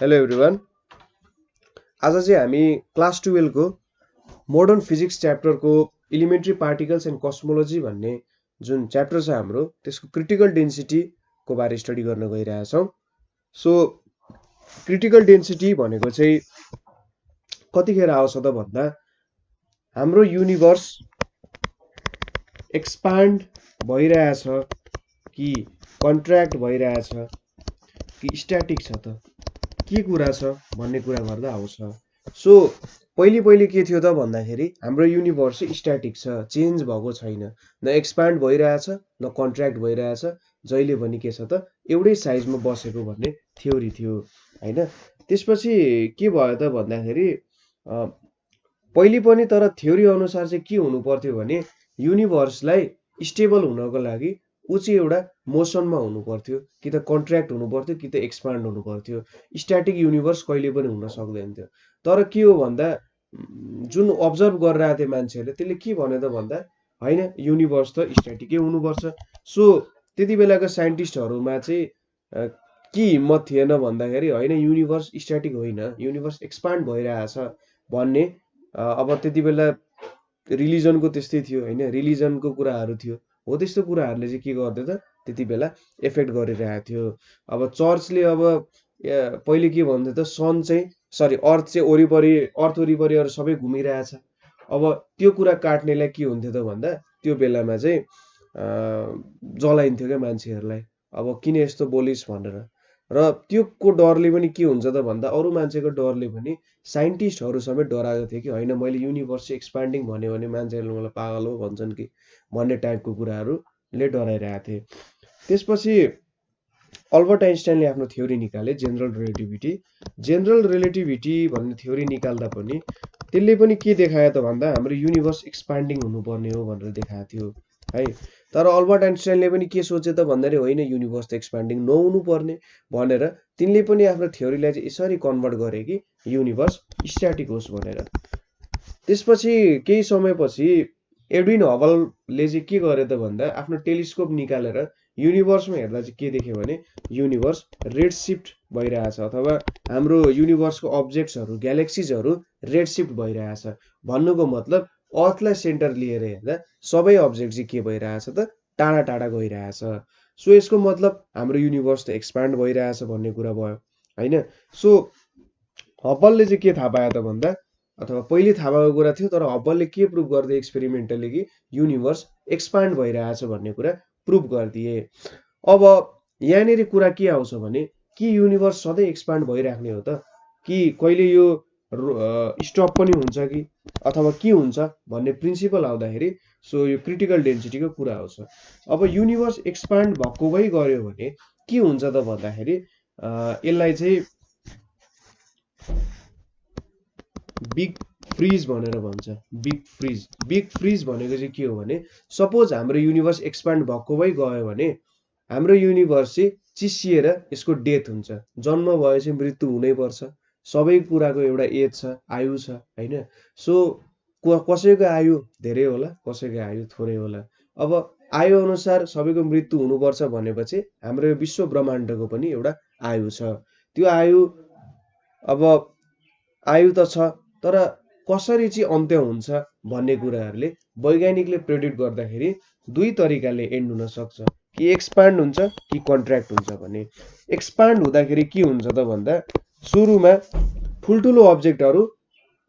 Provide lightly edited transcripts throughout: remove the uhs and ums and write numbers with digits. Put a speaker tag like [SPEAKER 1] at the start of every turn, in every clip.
[SPEAKER 1] Hello everyone. आज चाहिँ हामी क्लास 12 को मोडर्न फिजिक्स च्याप्टरको एलिमेन्ट्री पार्टिकल्स एन्ड कस्मोलोजी भन्ने जुन च्याप्टर छ हाम्रो त्यसको क्रिटिकल डेन्सिटीको बारे स्टडी गर्न गइरहेछौँ। सो क्रिटिकल डेन्सिटी भनेको चाहिँ कतिखेर आउँछ त भन्दा हाम्रो युनिभर्स एक्सपान्ड भइरहेछ कि कन्ट्र्याक्ट भइरहेछ कि स्ट्याटिक छ त के कुरा छ भन्ने कुरा गर्दा आउँछ। सो पहिले के थियो त भन्दाखेरि हाम्रो युनिभर्स चाहिँ स्ट्याटिक छ, चेन्ज भएको छैन, न एक्सपान्ड भइरहेछ न कन्ट्र्याक्ट भइरहेछ, जहिले पनि के छ त एउटै साइजमा बसेको भन्ने थ्योरी थियो हैन। त्यसपछि के भयो त भन्दाखेरि पहिले पनि तर थ्योरी अनुसार चाहिँ के हुनु पर्थ्यो भने युनिभर्सलाई स्टेबल हुनको लागि ऊ चाहिँ एउटा मोसनमा हुनु पर्थ्यो, कि त कन्ट्र्याक्ट हुनु पर्थ्यो कि त एक्सपान्ड हुनु पर्थ्यो। स्ट्याटिक युनिभर्स कहिले पनि हुन सक्दैन थियो। तर के हो भन्दा जुन अब्जर्भ गरिरहेको थियो मान्छेहरूले त्यसले के भन्यो त भन्दा हैन युनिभर्स त स्ट्याटिकै हुनुपर्छ। सो त्यति बेलाको साइन्टिस्टहरूमा चाहिँ के हिम्मत थिएन भन्दाखेरि हैन युनिभर्स स्ट्याटिक होइन, युनिभर्स एक्सपान्ड भइरहेछ भन्ने। अब त्यति बेला रिलिजनको त्यस्तै थियो हैन, रिलिजनको कुराहरू थियो। हो त्यस्तो कुराहरूले चाहिँ के गर्दै त त्यति बेला एफेक्ट गरिरहेको थियो। अब चर्चले अब पहिले के भन्थ्यो त सन चाहिँ सरी अर्थ चाहिँ अर्थ वरिपरि अरू सबै घुमिरहेछ। अब त्यो कुरा काट्नेलाई के हुन्थ्यो त भन्दा त्यो बेलामा चाहिँ जलाइन्थ्यो क्या मान्छेहरूलाई, अब किन यस्तो बोलिस् भनेर। र त्योको डरले पनि के हुन्छ त भन्दा अरू मान्छेको डरले पनि साइन्टिस्टहरू समेत डराएको थियो कि होइन मैले युनिभर्स एक्सपान्डिङ भन्यो भने मान्छेहरूले मलाई पागल हो भन्छन् कि भन्ने टाइपको कुराहरूले डराइरहेको थिए। त्यसपछि अल्बर्ट आइन्स्टाइनले आफ्नो थ्योरी निकाले जेनरल रिलेटिभिटी। जेनरल रिलेटिभिटी भन्ने थ्योरी निकाल्दा पनि त्यसले पनि के देखायो त भन्दा हाम्रो युनिभर्स एक्सपान्डिङ हुनुपर्ने हो भनेर देखाएको थियो है। तर अल्बर्ट आइन्स्टाइनले पनि के सोचे त भन्दाखेरि होइन युनिभर्स त एक्सपान्डिङ नहुनु पर्ने भनेर तिनले पनि आफ्नो थ्योरीलाई चाहिँ यसरी कन्भर्ट गरे कि युनिभर्स स्ट्याटिक होस् भनेर। त्यसपछि केही समयपछि एडविन हबलले चाहिँ के गर्यो त भन्दा आफ्नो टेलिस्कोप निकालेर युनिभर्समा हेर्दा चाहिँ के देख्यो भने युनिभर्स रेड सिफ्ट भइरहेछ, अथवा हाम्रो युनिभर्सको अब्जेक्ट्सहरू ग्यालेक्सिजहरू रेड सिफ्ट भइरहेछ। भन्नुको मतलब अर्थलाई सेन्टर लिएर हेर्दा सबै अब्जेक्ट चाहिँ के भइरहेछ त टाढा टाढा गइरहेछ। सो यसको मतलब हाम्रो युनिभर्स त एक्सपान्ड भइरहेछ भन्ने कुरा भयो हैन। सो हबलले चाहिँ के थाहा पायो त भन्दा, अथवा पहिले थाहा भएको कुरा थियो तर हबलले के प्रुभ गरिदिए एक्सपेरिमेन्टली कि युनिभर्स एक्सपान्ड भइरहेछ भन्ने कुरा प्रुभ गरिदिए। अब यहाँनिर कुरा के आउँछ भने कि युनिभर्स सधैँ एक्सपान्ड भइराख्ने हो त कि कहिले यो स्टप पनि हुन्छ कि अथवा के हुन्छ भन्ने प्रिन्सिपल आउँदाखेरि सो यो क्रिटिकल डेन्सिटीको कुरा आउँछ। अब युनिभर्स एक्सपान्ड भएको भइ गयो भने के हुन्छ त भन्दाखेरि यसलाई चाहिँ बिग फ्रिज भनेर भन्छ। बिग फ्रिज भनेको चाहिँ के हो भने सपोज हाम्रो युनिभर्स एक्सपान्ड भएको भइ गयो भने हाम्रो युनिभर्स चाहिँ चिसिएर यसको डेथ हुन्छ, जन्म भएपछि मृत्यु हुनै पर्छ। सबै कुराको एउटा एज छ, आयु छ हैन। सो कसैको आयु धेरै होला, कसैको आयु थोरै होला। अब आयु अनुसार सबैको मृत्यु हुनुपर्छ भनेपछि हाम्रो यो विश्व ब्रह्माण्डको पनि एउटा आयु छ। त्यो आयु अब आयु त छ तर कसरी चाहिँ अन्त्य हुन्छ भन्ने कुराहरूले वैज्ञानिकले प्रेडिक्ट गर्दाखेरि दुई तरिकाले एन्ड हुन सक्छ, कि एक्सपान्ड हुन्छ कि कन्ट्र्याक्ट हुन्छ भने। एक्सपान्ड हुँदाखेरि के हुन्छ त भन्दा सुरुमा ठुल्ठुलो अब्जेक्टहरू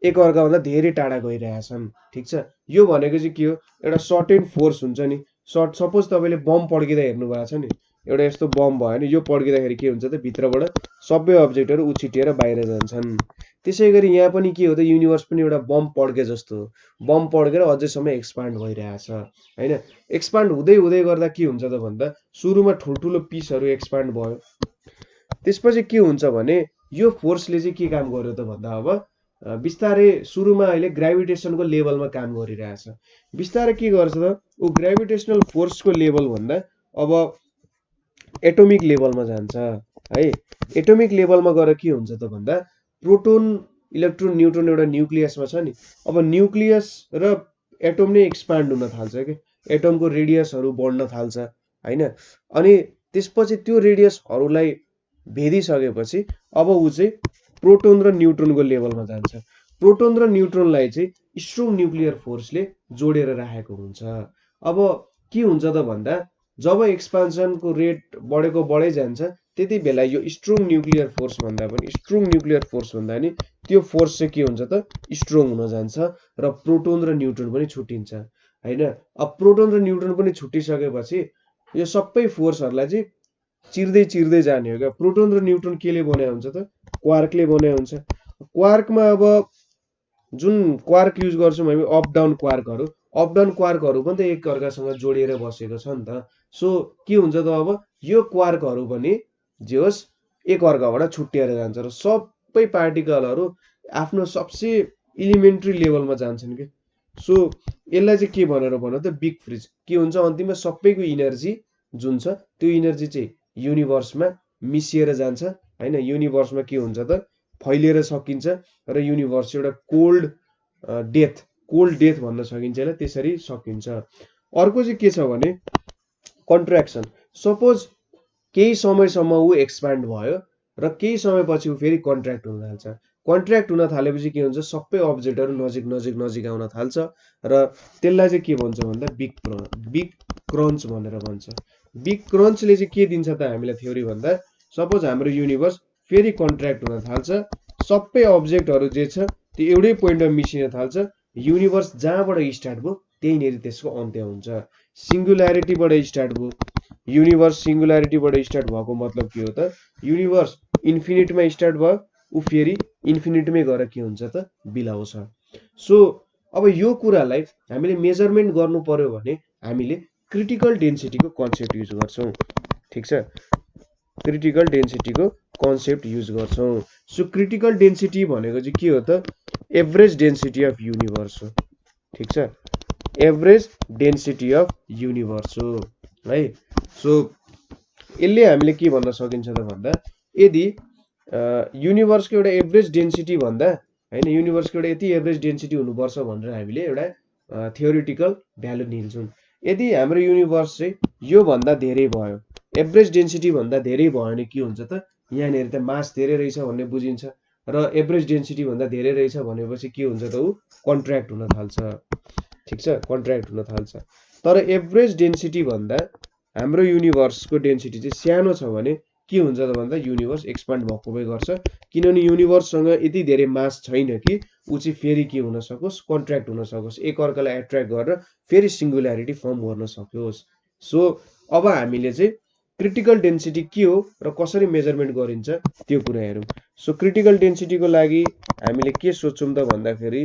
[SPEAKER 1] एकअर्काभन्दा धेरै टाढा गइरहेछन्, ठिक छ। यो भनेको चाहिँ के हो, एउटा सर्टेन फोर्स हुन्छ नि। सपोज तपाईँले बम पड्किँदा हेर्नु भएको छ नि, एउटा यस्तो बम भयो नि, यो पड्किँदाखेरि के हुन्छ त भित्रबाट सबै अब्जेक्टहरू उछिटिएर बाहिर जान्छन्। त्यसै गरी यहाँ पनि के हो त युनिभर्स पनि एउटा बम पड्के जस्तो हो, बम पड्केर अझैसम्म एक्सपान्ड भइरहेछ हैन। एक्सपान्ड हुँदै हुँदै गर्दा के हुन्छ त भन्दा सुरुमा ठुल्ठुलो पिसहरू एक्सपान्ड भयो, त्यसपछि के हुन्छ भने यो फोर्सले चाहिँ के काम गर्यो त भन्दा अब बिस्तारै सुरुमा अहिले ग्राभिटेसनको लेभलमा काम गरिरहेछ, बिस्तारै के गर्छ त ऊ ग्राभिटेसनल फोर्सको लेभल भन्दा अब एटोमिक लेभलमा जान्छ है। एटोमिक लेभलमा गएर के हुन्छ त भन्दा प्रोटोन इलेक्ट्रोन न्युट्रोन एउटा न्युक्लियसमा छ नि, अब न्युक्लियस र एटोम नै एक्सपान्ड हुन थाल्छ कि एटमको रेडियसहरू बढ्न थाल्छ हैन। अनि त्यसपछि त्यो रेडियसहरूलाई भेदिसकेपछि अब ऊ चाहिँ प्रोटोन र न्युट्रोनको लेभलमा जान्छ। प्रोटोन र न्युट्रोनलाई चाहिँ स्ट्रङ न्युक्लियर फोर्सले जोडेर राखेको हुन्छ। अब के हुन्छ त भन्दा जब एक्सपान्सनको रेट बढेको बढै जान्छ त्यति बेला यो स्ट्रङ न्युक्लियर फोर्स भन्दा पनि त्यो फोर्स चाहिँ के हुन्छ त स्ट्रङ हुन जान्छ र प्रोटोन र न्युट्रोन पनि छुट्टिन्छ हैन। अब प्रोटोन र न्युट्रोन पनि छुट्टिसकेपछि यो सबै फोर्सहरूलाई चाहिँ चिर्दै जाने हो क्या। प्रोटोन र न्युट्रोन केले बनाएको हुन्छ त क्वार्कले बनाएको हुन्छ। क्वार्कमा अब जुन क्वार्क युज गर्छौँ हामी अप डाउन क्वार्कहरू पनि त एकअर्कासँग जोडिएर बसेको छ नि त। सो के हुन्छ त अब यो क्वार्कहरू पनि जे होस् एकअर्काबाट छुट्टिएर जान्छ र सबै पार्टिकलहरू आफ्नो सबसे इलिमेन्ट्री लेभलमा जान्छन् कि। सो यसलाई चाहिँ के भनेर भनौँ त बिग फ्रिज। के हुन्छ अन्तिममा सबैको इनर्जी जुन छ त्यो इनर्जी चाहिँ युनिभर्समा मिसिएर जान्छ हैन। युनिभर्समा के हुन्छ त फैलिएर सकिन्छ र युनिभर्स एउटा कोल्ड डेथ भन्न सकिन्छ यसलाई, त्यसरी सकिन्छ। अर्को चाहिँ के छ भने कन्ट्र्याक्सन। सपोज केही समयसम्म ऊ एक्सपान्ड भयो र केही समयपछि ऊ फेरि कन्ट्र्याक्ट हुन थाल्छ। कन्ट्र्याक्ट हुन थालेपछि के हुन्छ सबै अब्जेक्टहरू नजिक आउन थाल्छ र त्यसलाई चाहिँ के भन्छ भन्दा बिग क्रन्च भनेर भन्छ। बिग क्रन्चले चाहिँ के दिन्छ त हामीलाई थ्योरी भन्दा सपोज हाम्रो युनिभर्स फेरि कन्ट्र्याक्ट हुन थाल्छ, सबै अब्जेक्टहरू जे छ त्यो एउटै पोइन्टमा मिसिन थाल्छ। युनिभर्स जहाँबाट स्टार्ट भयो त्यहीँनिर त्यसको अन्त्य हुन्छ। सिङ्गुल्यारिटीबाट स्टार्ट भयो, युनिभर्स सिङ्गुल्यारिटीबाट स्टार्ट भएको मतलब के हो त युनिभर्स इन्फिनिटमा स्टार्ट भयो ऊ फेरि इन्फिनिटमै गएर के हुन्छ त बिलाउँछ। सो अब यो कुरालाई हामीले मेजरमेन्ट गर्नु पर्यो भने हामीले क्रिटिकल डेन्सिटीको कन्सेप्ट युज गर्छौँ। ठिक छ, क्रिटिकल डेन्सिटीको कन्सेप्ट युज गर्छौँ। सो क्रिटिकल डेन्सिटी भनेको चाहिँ के हो त एभरेज डेन्सिटी अफ युनिभर्स हो। ठिक छ, एभरेज डेन्सिटी अफ युनिभर्स हो है। सो यसले हामीले के भन्न सकिन्छ त भन्दा यदि युनिभर्सको एउटा एभरेज डेन्सिटी भन्दा हैन युनिभर्सको एउटा यति एभरेज डेन्सिटी हुनुपर्छ भनेर हामीले एउटा थियोरिटिकल भ्यालु निल्छौँ। यदि हाम्रो युनिभर्स चाहिँ यो भन्दा धेरै भयो, एभरेज डेन्सिटी भन्दा धेरै भयो भने के हुन्छ त यहाँनिर त मास धेरै रहेछ भन्ने बुझिन्छ र एभरेज डेन्सिटी भन्दा धेरै रहेछ भनेपछि के हुन्छ त ऊ कन्ट्र्याक्ट हुन थाल्छ। ठिक छ, कन्ट्र्याक्ट हुन थाल्छ। तर एभरेज डेन्सिटी भन्दा हाम्रो युनिभर्सको डेन्सिटी चाहिँ सानो छ भने के हुन्छ त भन्दा युनिभर्स एक्सपान्ड भएको भए गर्छ, किनभने युनिभर्ससँग यति धेरै मास छैन कि ऊ चाहिँ फेरि के हुन सकोस् कन्ट्र्याक्ट हुन सकोस्, एकअर्कालाई एट्र्याक्ट गरेर फेरि सिङ्गुल्यारिटी फर्म गर्न सकोस्। सो अब हामीले चाहिँ क्रिटिकल डेन्सिटी के हो र कसरी मेजरमेन्ट गरिन्छ त्यो कुरा हेरौँ। सो क्रिटिकल डेन्सिटीको लागि हामीले के सोध्छौँ त भन्दाखेरि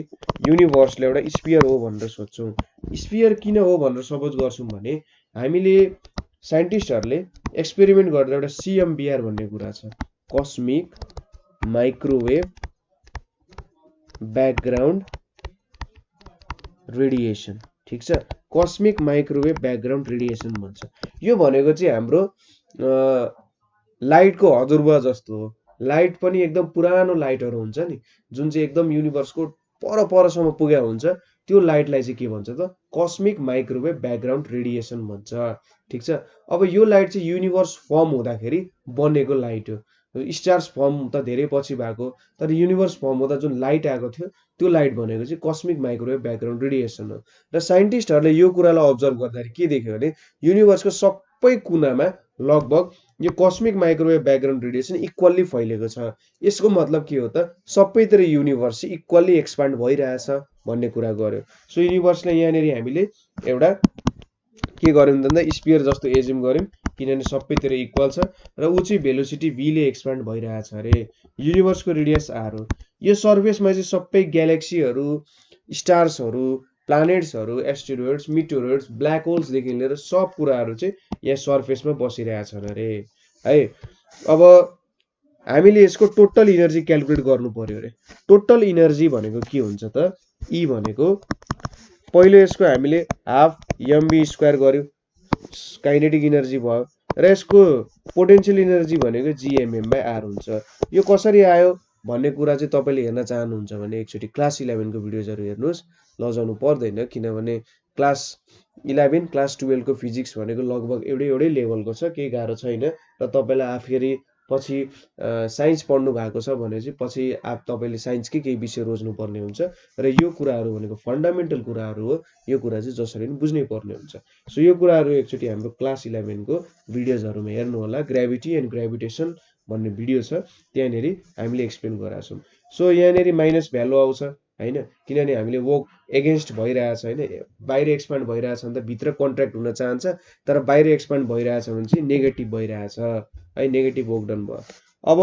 [SPEAKER 1] युनिभर्सले एउटा स्फियर हो भनेर सोध्छौँ। स्फियर किन हो भनेर सपोज गर्छौँ भने हामीले साइन्टिस्टहरूले एक्सपेरिमेन्ट गरेर एउटा CMBR भन्ने कुरा छ, कस्मिक माइक्रोवेभ ब्याकग्राउन्ड रेडिएसन। ठिक छ, कस्मिक माइक्रोवेभ ब्याकग्राउन्ड रेडिएसन भन्छ। यो भनेको चाहिँ हाम्रो लाइटको हजुरबुवा जस्तो हो। लाइट पनि एकदम पुरानो लाइटहरू हुन्छ नि जुन चाहिँ एकदम युनिभर्सको परसम्म पुगेको हुन्छ, त्यो लाइटलाई चाहिँ के भन्छ त कस्मिक माइक्रोवेभ ब्याकग्राउन्ड रेडिएसन भन्छ। ठिक छ, अब यो लाइट चाहिँ युनिभर्स फर्म हुँदाखेरि बनेको लाइट हो। स्टार्स फर्म त धेरै पछि भएको, तर युनिभर्स फर्म हुँदा जुन लाइट आएको थियो त्यो लाइट भनेको चाहिँ कस्मिक माइक्रोवेभ ब्याकग्राउन्ड रेडिएसन हो। र साइन्टिस्टहरूले यो कुरालाई अब्जर्भ गर्दाखेरि के देख्यो भने युनिभर्सको सबै कुनामा लगभग यो cosmic microwave background radiation equally फैलेको छ। यसको मतलब के हो त सबैतिर युनिभर्स चाहिँ इक्वल्ली एक्सपान्ड भइरहेछ भन्ने कुरा गर्यो। सो युनिभर्सलाई यहाँनिर हामीले एउटा के गर्यौँ भन्दा स्फियर जस्तो एज्युम गर्यौँ किनभने सबैतिर इक्वल छ र ऊ चाहिँ भेलोसिटी v ले एक्सपान्ड भइरहेछ अरे। युनिभर्सको रेडियस r हो। यो सर्फेसमा चाहिँ सबै ग्यालेक्सीहरू, स्टार्सहरू, प्लानेट्सहरू, एस्टेरोइड्स, मिटेरोइड्स, ब्ल्याक होल्सदेखि लिएर सब कुराहरू चाहिँ यहाँ सर्फेसमा बसिरहेछन् अरे है। अब हामीले यसको टोटल इनर्जी क्याल्कुलेट गर्नु पर्यो अरे। टोटल इनर्जी भनेको के हुन्छ त E भनेको पहिलो यसको हामीले हाफ mv² गर्यो, काइनेटिक इनर्जी भयो र यसको पोटेन्शियल इनर्जी भनेको gmm/r हुन्छ। यो कसरी आयो भन्ने कुरा चाहिँ तपाईँले हेर्न चाहनुहुन्छ भने एकचोटि क्लास 11 को भिडियोजहरू हेर्नुहोस्, लजाउनु पर्दैन किनभने क्लास 11 क्लास 12 को फिजिक्स भनेको लगभग एउटै लेभलको छ, केही गाह्रो छैन र तपाईँलाई आफैले पछि साइन्स पढ्नु भएको छ भने चाहिँ पछि तपाईले साइन्सकै केही विषय रोज्नु पर्ने हुन्छ र यो कुराहरू भनेको फन्डामेन्टल कुराहरू हो। यो कुरा चाहिँ जसरी पनि बुझ्नै पर्ने हुन्छ। सो यो कुराहरू एकचोटि हाम्रो क्लास 11 को भिडियोजहरुमा हेर्नु होला। ग्रेभिटी एन्ड ग्रेभिटेसन भन्ने भिडियो छ, त्यहाँनेरि हामीले एक्सप्लेन गरेका छौं। सो यहाँनेरि माइनस भ्यालु आउँछ हैन, किनभने हामीले वर्क एगेन्स्ट भइरहेछ हैन, बाहिर एक्सपान्ड भइरहेछ भने त भित्र कन्ट्र्याक्ट हुन चाहन्छ, तर बाहिर एक्सपान्ड भइरहेछ भने चाहिँ नेगेटिभ भइरहेछ है, नेगेटिभ वर्क डन भयो। अब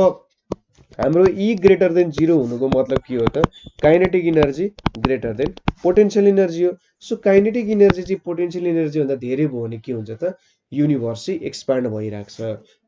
[SPEAKER 1] हाम्रो E ग्रेटर देन 0 हुनुको मतलब के हो त? Kinetic energy greater than potential energy हो। सो काइनेटिक इनर्जी चाहिँ पोटेन्शियल इनर्जी भन्दा धेरै भयो भने के हुन्छ त? युनिभर्स चाहिँ एक्सपान्ड भइरहेको छ।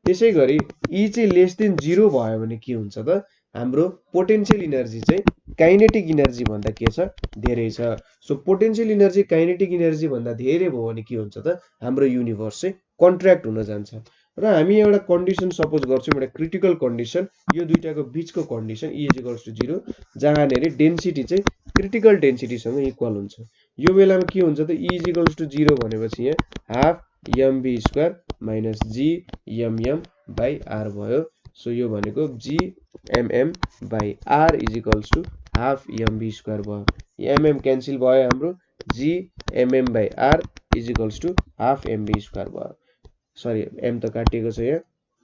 [SPEAKER 1] त्यसैगरी E चाहिँ लेस देन 0 भयो भने के हुन्छ त? हाम्रो पोटेन्शियल इनर्जी चाहिँ काइनेटिक इनर्जी भन्दा के छ? धेरै छ। So potential energy kinetic energy भन्दा धेरै भयो भने के हुन्छ त? हाम्रो युनिभर्स चाहिँ कन्ट्र्याक्ट हुन जान्छ। र हामी एउटा कन्डिसन सपोज गर्छौं, एउटा क्रिटिकल कन्डिसन, यो दुईटाको बीचको कन्डिसन E = 0, जहाँनेरि डेन्सिटी चाहिँ क्रिटिकल डेन्सिटीसँग इक्वल हुन्छ। यो बेलामा के हुन्छ त? E = 0 भनेपछि यहाँ हाफ mv² माइनस g/r भयो। सो यो भनेको g/r = हाफ mv² भयो। mm क्यान्सल भयो हाम्रो, g/r = हाफ mv² भयो। सरी, m त काटिएको छ यहाँ।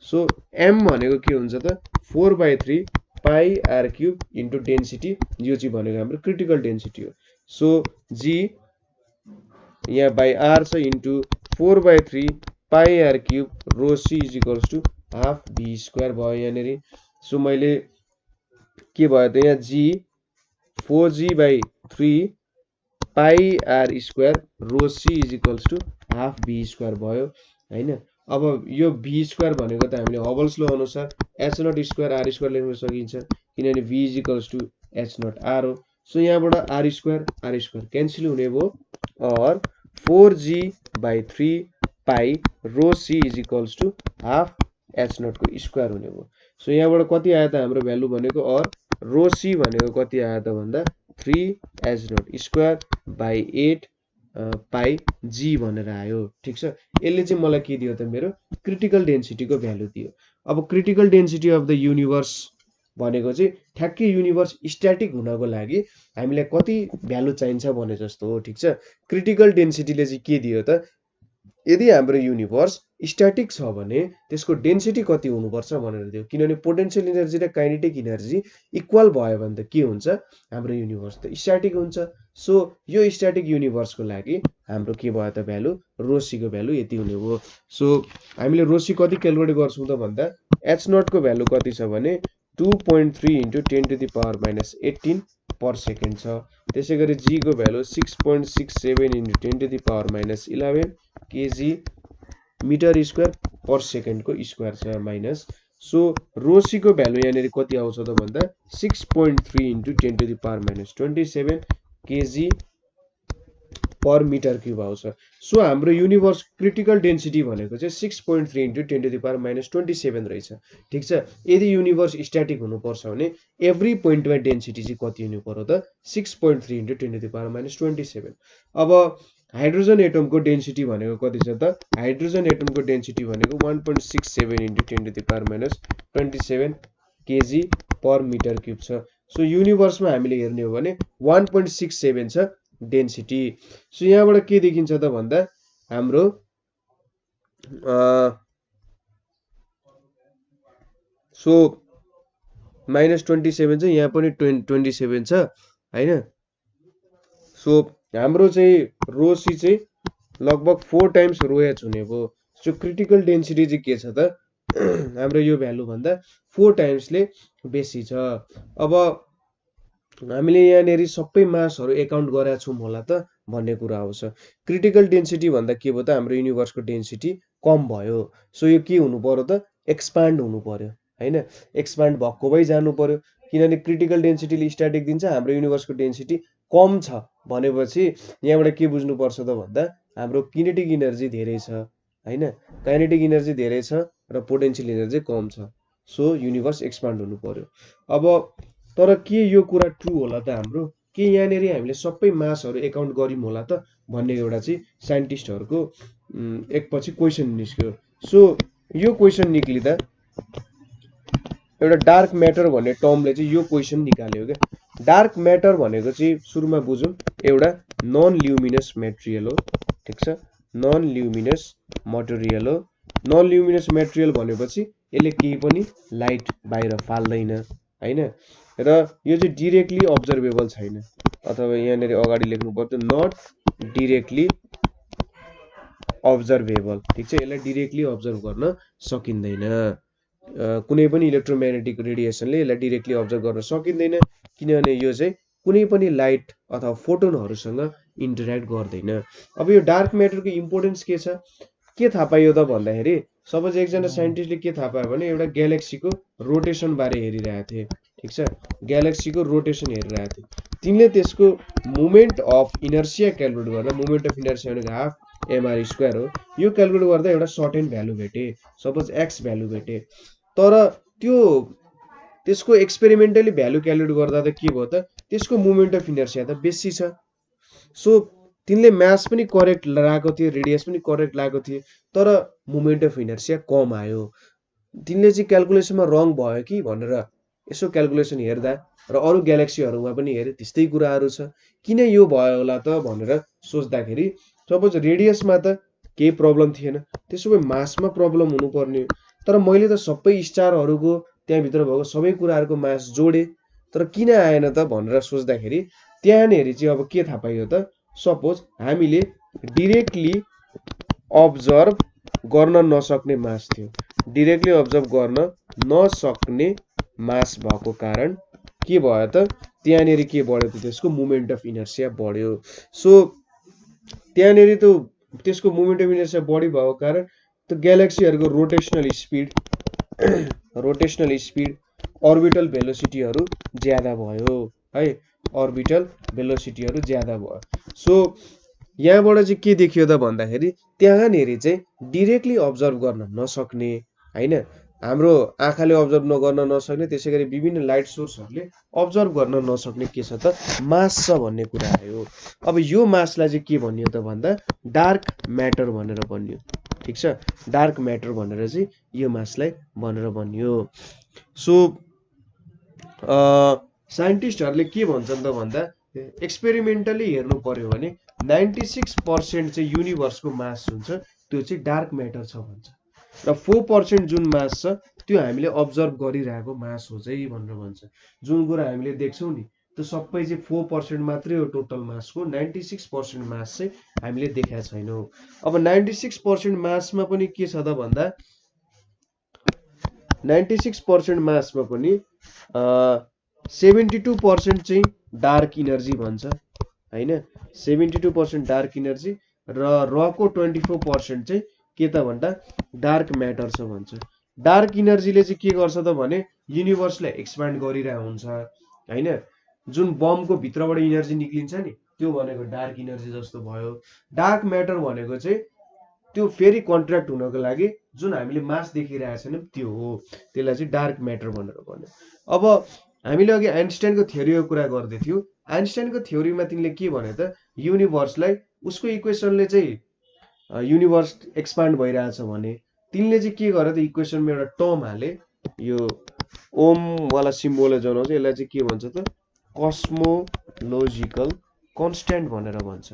[SPEAKER 1] सो m भनेको के हुन्छ त? 4/3 पाई r³ इन्टु डेन्सिटी, यो चाहिँ भनेको हाम्रो क्रिटिकल डेन्सिटी हो। सो g यहाँ बाई r छ इन्टु 4/3 पाई r³ रो c = हाफ v² भयो यहाँनेरि। सो मैले के भयो त? यहाँ g 4g/3 पाई r² रो c = हाफ v² भयो हैन। अब यो v² भनेको त हामीले हबल्स लो अनुसार h0² r² लेख्न सकिन्छ, किनभने v = h0r हो। सो यहाँबाट r² क्यान्सल हुने भयो, और 4g/3 पाई रो c = हाफ h0 को स्क्वायर हुने भयो। सो यहाँबाट कति आयो त हाम्रो भ्यालु भनेको, और रो c भनेको कति आयो त भन्दा 3h0²/8 पाई g भनेर आयो। ठीक छ, यसले चाहिँ मलाई के दियो त? मेरो क्रिटिकल डेन्सिटीको भ्यालु दियो। अब critical density of the universe भनेको चाहिँ ठ्याक्कै युनिभर्स स्ट्याटिक हुनको लागि हामीलाई कति भ्यालु चाहिन्छ भने जस्तो हो। ठीक छ, क्रिटिकल डेन्सिटीले चाहिँ के दियो त? यदि हाम्रो युनिभर्स स्ट्याटिक छ भने त्यसको डेन्सिटी कति हुनुपर्छ भनेर दियो, किनभने पोटेन्शियल इनर्जी र काइनेटिक इनर्जी इक्वल भयो भने त के हुन्छ? हाम्रो युनिभर्स त स्ट्याटिक हुन्छ। सो यो स्ट्याटिक युनिभर्सको लागि हाम्रो के भयो त भ्यालु? रो c को भ्यालु यति हुने भयो। सो हामीले रो c कति क्यालकुलेट गर्छौं त भन्दा h0 को भ्यालु कति छ भने 2.3 × 10⁻18 पर सेकेन्ड छ। त्यसैगरी g को भ्यालु 6.67 × 10⁻11 kg/m² पर सेकेन्ड को स्क्वायर छ माइनस। सो रो c को भ्यालु यहाँनेरि कति आउँछ त भन्दा 6.3 × 10⁻27 kg/m³ आउँछ। सो हाम्रो युनिभर्स क्रिटिकल डेन्सिटी भनेको चाहिँ 6.3 × 10⁻27 रहेछ। ठीक छ, यदि युनिभर्स स्ट्याटिक हुनुपर्छ भने एभ्री पोइन्टमा डेन्सिटी चाहिँ कति हुनु पर्यो त? 6.3 × 10⁻27। अब हाइड्रोजन एटमको डेन्सिटी भनेको कति छ त? हाइड्रोजन एटमको डेन्सिटी भनेको 1.67 × 10⁻27 kg/m³ छ। सो युनिभर्समा हामीले हेर्ने हो भने 1.67 छ डेन्सिटी। सो यहाँबाट के देखिन्छ त भन्दा हाम्रो सो -27 छ, यहाँ पनि 27 छ हैन। सो हाम्रो चाहिँ रो c चाहिँ लगभग 4 टाइम्स रो h हुने भयो। सो क्रिटिकल डेन्सिटी चाहिँ के छ त? हाम्रो यो भ्यालु भन्दा 4 टाइम्सले बेसी छ। अब हामीले यहाँनेरि सबै मासहरु एकाउन्ट गरेका छौं होला त भन्ने कुरा आउँछ। क्रिटिकल डेन्सिटी भन्दा के भयो त? हाम्रो युनिभर्सको डेन्सिटी कम भयो। सो यो के हुनु पर्यो त? एक्सपान्ड हुनु पर्यो हैन, एक्सपान्ड भएको भइ जानु पर्यो, किनभने क्रिटिकल डेन्सिटीले स्ट्याटिक दिन्छ, हाम्रो युनिभर्सको डेन्सिटी कम छ भनेपछि यहाँबाट के बुझ्नु पर्छ त भन्दा हाम्रो किनेटिक इनर्जी धेरै छ हैन, काइनेटिक इनर्जी धेरै छ र पोटेन्शियल इनर्जी कम छ। सो युनिभर्स एक्सपान्ड हुनु पर्यो। अब तर के यो कुरा ट्रु होला त हाम्रो? के यहाँनेरि हामीले सबै मासहरु एकाउन्ट गर्यौं होला त भन्ने एउटा चाहिँ साइन्टिस्टहरुको एकपछि क्वेशन निस्क्यो। सो यो क्वेशन निक्लिदा एउटा डार्क म्याटर भन्ने टर्मले चाहिँ यो क्वेसन निकाल्यो क्या। डार्क म्याटर भनेको चाहिँ सुरुमा बुझौँ एउटा नन ल्युमिनस मेटेरियल हो, ठिक छ, नन ल्युमिनस मटेरियल हो। नन ल्युमिनस मेटेरियल भनेपछि यसले केही पनि लाइट बाहिर फाल्दैन हैन, र यो चाहिँ डिरेक्टली अब्जर्भेबल छैन, अथवा यहाँनिर अगाडि लेख्नु पर्छ नट डिरेक्टली अब्जर्भेबल, ठिक छ, यसलाई डिरेक्टली अब्जर्भ गर्न सकिँदैन। कुनै पनि इलेक्ट्रोम्याग्नेटिक रेडिएसनले यसलाई डिरेक्टली अब्जर्भ गर्न सकिँदैन, किनभने यो चाहिँ कुनै पनि लाइट अथवा फोटोनहरूसँग इन्टरेक्ट गर्दैन। अब यो डार्क म्याटरको इम्पोर्टेन्स के छ, के थाहा पाइयो त भन्दाखेरि सपोज एकजना साइन्टिस्टले के थाहा पायो भने एउटा ग्यालेक्सीको रोटेसन बारे हेरिरहेको थिए, ठिक छ, ग्यालेक्सीको रोटेसन हेरिरहेको थिए। तिनले त्यसको मोमेन्ट अफ इनर्सिया क्यालकुलेट गर्दा, मोमेन्ट अफ इनर्सिया भनेको हाफ एमआर स्क्वायर हो, यो क्यालकुलेट गर्दा एउटा सर्टेन भ्यालु भेटे, सपोज एक्स भ्यालु भेटे। तर त्यसको एक्सपेरिमेन्टली भ्यालु क्यालकुलेट गर्दा त के भयो त, त्यसको मोमेन्ट अफ इनर्सिया त बेसी छ। सो तिनले म्यास पनि करेक्ट लगाएको थिए, रेडियस पनि करेक्ट लगाएको थिए, तर मोमेन्ट अफ इनर्सिया कम आयो। तिनले चाहिँ क्यालकुलेसनमा रङ भयो कि भनेर यसो क्यालकुलेसन हेर्दा र अरू ग्यालेक्सीहरूमा पनि हेरे त्यस्तै कुराहरू छ, किन यो भयो होला त भनेर सोच्दाखेरि सपोज रेडियसमा त केही प्रब्लम थिएन, त्यसो भए मासमा प्रब्लम हुनुपर्ने। तर मैले त सबै स्टारहरूको त्यहाँभित्र भएको सबै कुराहरूको मास जोडे, तर किन आएन त भनेर सोच्दाखेरि त्यहाँनिर चाहिँ अब के थाहा पाइयो त, सपोज हामीले डिरेक्टली अब्जर्भ गर्न नसक्ने मास थियो, डिरेक्टली अब्जर्भ गर्न नसक्ने मास भएको कारण के भयो त, त्यहाँनिर के बढ्यो त, त्यसको मोमेन्ट अफ इनर्सिया बढ्यो। सो त्यहाँनिर त त्यसको मोमेन्ट अफ इनर्सिया बढी भएको कारण त ग्यालेक्सीहरूको रोटेसनल स्पिड अर्बिटल भेलोसिटीहरू ज्यादा भयो है, अर्बिटल भेलोसिटीहरू ज्यादा भयो। सो यहाँबाट चाहिँ के देखियो त भन्दाखेरि त्यहाँनिर चाहिँ डिरेक्टली अब्जर्भ गर्न नसक्ने हैन, हाम्रो आँखाले अब्जर्भ गर्न नसक्ने, त्यसै गरी विभिन्न लाइट सोर्सहरूले अब्जर्भ गर्न नसक्ने के छ त, मास छ भन्ने कुरा आयो। अब यो मासलाई चाहिँ के भनियो त भन्दा डार्क म्याटर भनेर भनियो, ठिक छ, डार्क म्याटर भनेर चाहिँ यो मासलाई भनेर भनियो। सो साइन्टिस्टहरूले के भन्छन् त भन्दा एक्सपेरिमेन्टली हेर्नु पर्यो भने 96% चाहिँ युनिभर्सको मास हुन्छ त्यो चाहिँ डार्क म्याटर छ भन्छ, र 4% जुन मास छ त्यो हामीले अब्जर्भ गरिरहेको मास हो चाहिँ भनेर भन्छ। जुन कुरा हामीले देख्छौँ नि त्यो सबै चाहिँ 4% मात्रै हो टोटल मासको, 96% मास चाहिँ हामीले देखाएको छैनौँ। अब 96% मासमा पनि के छ त भन्दा 96% मासमा पनि 72% चाहिँ डार्क इनर्जी भन्छ हैन, 72% डार्क इनर्जी र रको 24% चाहिँ के त भन्दा डार्क म्याटर छ भन्छ। डार्क इनर्जीले चाहिँ के गर्छ त भने युनिभर्सलाई एक्सपान्ड गरिरहेको हुन्छ हैन, जुन बमको भित्रबाट इनर्जी निक्लिन्छ नि त्यो भनेको डार्क इनर्जी जस्तो भयो। डार्क म्याटर भनेको चाहिँ त्यो फेरि कन्ट्र्याक्ट हुनको लागि जुन हामीले मास देखिरहेको छैनौँ त्यो हो, त्यसलाई चाहिँ डार्क म्याटर भनेर भन्यो। अब हामीले अघि आइन्स्टाइनको थ्योरीको कुरा गर्दै थियौँ, आइन्स्टाइनको थ्योरीमा तिनले के भने त युनिभर्सलाई उसको इक्वेसनले चाहिँ युनिभर्स एक्सपान्ड भइरहेछ भने तिनले चाहिँ के गरे त इक्वेसनमा एउटा टर्म हाले, यो ओमवाला सिम्बोलले जनाउँछ, यसलाई चाहिँ के भन्छ त कस्मोलोजिकल कन्स्ट्यान्ट भनेर भन्छ,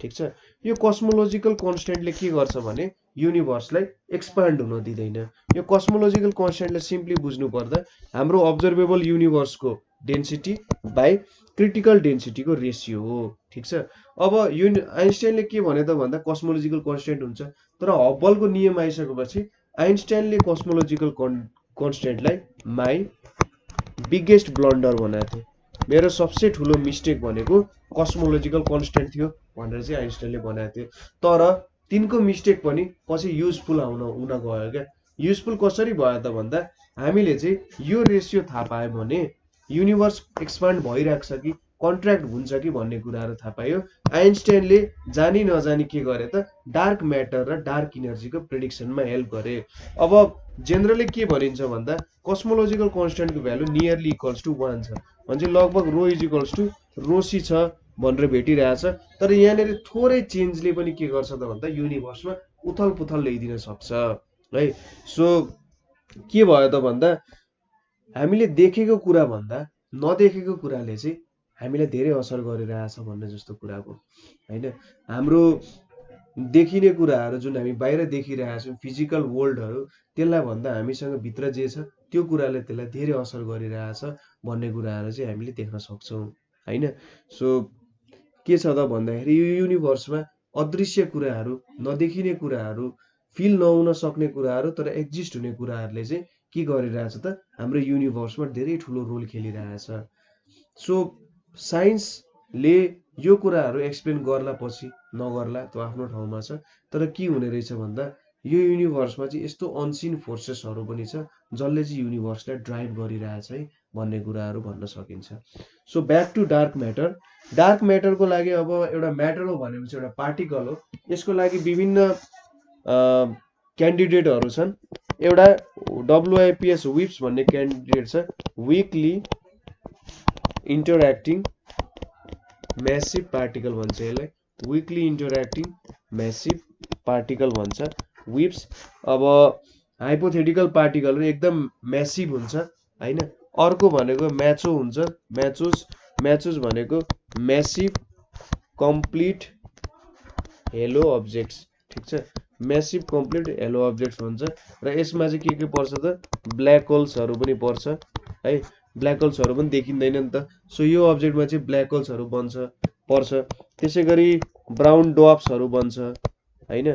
[SPEAKER 1] ठिक छ। यो कस्मोलोजिकल कन्स्ट्यान्टले के गर्छ भने युनिभर्सलाई एक्सपान्ड हुन दिँदैन। यो कस्मोलोजिकल कन्स्ट्यान्टलाई सिम्पली बुझ्नु पर्दा हाम्रो अब्जर्भेबल युनिभर्सको डेन्सिटी बाई क्रिटिकल डेन्सिटीको रेसियो हो, ठिक छ। अब आइन्स्टाइनले के भने त भन्दा कस्मोलोजिकल कन्स्ट्यान्ट हुन्छ, तर हब्बलको नियम आइसकेपछि आइन्स्टाइनले कस्मोलोजिकल कन्स्ट्यान्टलाई माई बिगेस्ट ब्लन्डर बनाएको थियो, मेरो सबसे ठुलो मिस्टेक भनेको कस्मोलोजिकल कन्स्ट्यान्ट थियो भनेर चाहिँ आइन्स्टाइनले बनाएको थियो। तर तिनको मिस्टेक पनि पछि युजफुल हुन गयो क्या। युजफुल कसरी भयो त भन्दा हामीले चाहिँ यो रेसियो थाहा पायो भने युनिभर्स एक्सपान्ड भइरहेको छ कि कन्ट्र्याक्ट हुन्छ कि भन्ने कुराहरू थाहा पायो। आइन्स्टाइनले जानी नजानी के गरे त डार्क म्याटर र डार्क इनर्जीको प्रेडिक्सनमा हेल्प गरे। अब जेनरली के भनिन्छ भन्दा कस्मोलोजिकल कन्स्ट्यान्टको भ्यालु नियरली इक्वल्स टु 1 छ भने लगभग rho is equals to rho c छ भनेर भेटिरहेछ। तर यहाँनिर थोरै चेन्जले पनि के गर्छ त भन्दा युनिभर्समा उथल पुथल ल्याइदिन सक्छ है। सो के भयो त भन्दा हामीले देखेको कुरा भन्दा नदेखेको कुराले चाहिँ हामीलाई धेरै असर गरिरहेछ भन्ने जस्तो कुरा हो होइन। हाम्रो देखिने कुराहरू जुन हामी बाहिर देखिरहेका छौँ फिजिकल वर्ल्डहरू, त्यसलाई भन्दा हामीसँग भित्र जे छ त्यो कुराले त्यसलाई धेरै असर गरिरहेछ भन्ने कुराहरू चाहिँ हामीले देख्न सक्छौँ होइन। सो के छ त भन्दाखेरि यो युनिभर्समा अदृश्य कुराहरू, नदेखिने कुराहरू, फिल नहुन सक्ने कुराहरू तर एक्जिस्ट हुने कुराहरूले चाहिँ के गरिरहेछ त हाम्रो युनिभर्समा धेरै ठुलो रोल खेलिरहेछ। सो साइन्सले यो कुराहरू एक्सप्लेन गर्ला पछि नगर्ला त्यो आफ्नो ठाउँमा छ, तर के हुने रहेछ भन्दा यो युनिभर्समा चाहिँ यस्तो अनसिन फोर्सेसहरू पनि छ जसले चाहिँ युनिभर्सलाई ड्राइभ गरिरहेछ है भन्ने कुराहरू भन्न सकिन्छ। So back to dark matter. Dark म्याटरको लागि अब एउटा म्याटर हो भनेपछि एउटा पार्टिकल हो, यसको लागि विभिन्न क्यान्डिडेटहरू छन्। एउटा WIPS विप्स भन्ने क्यान्डिडेट छ, विकली इन्टरएक्टिङ म्यासिभ पार्टिकल भन्छ यसलाई, विकली इन्टरएक्टिङ म्यासिभ पार्टिकल भन्छ विप्स। अब हाइपोथेटिकल पार्टिकलहरू एकदम म्यासिभ हुन्छ होइन। अर्को भनेको म्याचो हुन्छ, म्याचोस भनेको म्यासिभ कम्प्लिट हेलो अब्जेक्ट्स, ठिक छ, म्यासिभ कम्प्लिट हेलो अब्जेक्ट्स भन्छ। र यसमा चाहिँ के पर्छ त ब्ल्याक होल्सहरू पनि पर्छ है, ब्ल्याक होल्सहरू पनि देखिँदैन नि त। सो यो अब्जेक्टमा चाहिँ ब्ल्याक होल्सहरू पर्छ। त्यसै गरी ब्राउन ड्वार्फ्सहरू बन्छ होइन।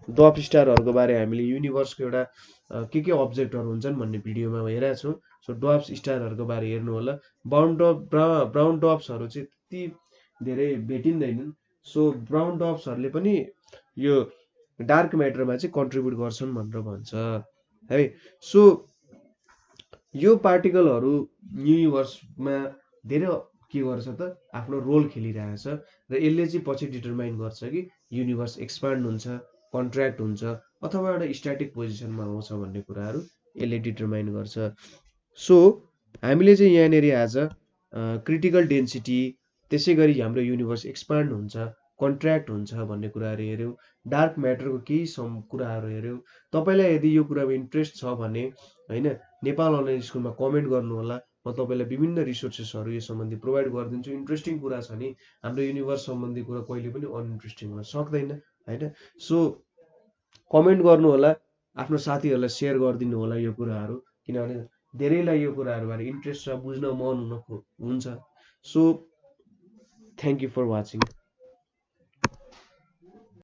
[SPEAKER 1] ड्वार्फ स्टारहरूको बारे हामीले युनिभर्सको एउटा के अब्जेक्टहरू हुन्छन् भन्ने भिडियोमा हेरेका छौँ। सो ड्वार्फ स्टारहरूको बारे हेर्नु होला। ब्राउन ड्वार्फ्सहरू चाहिँ त्यति धेरै भेटिँदैनन्। सो ब्राउन ड्वार्फ्सहरूले पनि यो डार्क म्याटरमा चाहिँ कन्ट्रिब्युट गर्छन् भनेर भन्छ है। सो यो पार्टिकलहरू युनिभर्समा धेरै के गर्छ त आफ्नो रोल खेलिरहेछ र यसले चाहिँ पछि डिटरमाइन गर्छ कि युनिभर्स एक्सपान्ड हुन्छ, कन्ट्र्याक्ट हुन्छ अथवा एउटा स्ट्याटिक पोजिसनमा आउँछ भन्ने कुराहरू यसले डिटरमाइन गर्छ। सो हामीले चाहिँ यहाँनिर आज क्रिटिकल डेन्सिटी, त्यसै गरी हाम्रो युनिभर्स एक्सपान्ड हुन्छ, कन्ट्र्याक्ट हुन्छ भन्ने कुराहरू हेऱ्यौँ। डार्क म्याटरको केही कुराहरू हेऱ्यौँ। तपाईँलाई यदि यो कुरामा इन्ट्रेस्ट छ भने होइन नेपाल अनलाइन स्कुलमा कमेन्ट गर्नु होला। म तपाईँलाई विभिन्न रिसोर्सेसहरू यो सम्बन्धी प्रोभाइड गरिदिन्छु। इन्ट्रेस्टिङ कुरा छ नि, हाम्रो युनिभर्स सम्बन्धी कुरा कहिले पनि अनइन्ट्रेस्टिङ हुन सक्दैन होइन। सो कमेन्ट गर्नु होला, आफ्नो साथीहरूलाई सेयर गरिदिनु होला यो कुराहरू, किनभने धेरैलाई यो कुराहरूबारे इन्ट्रेस्ट छ, बुझ्न मन हुन्छ। So thank you for watching.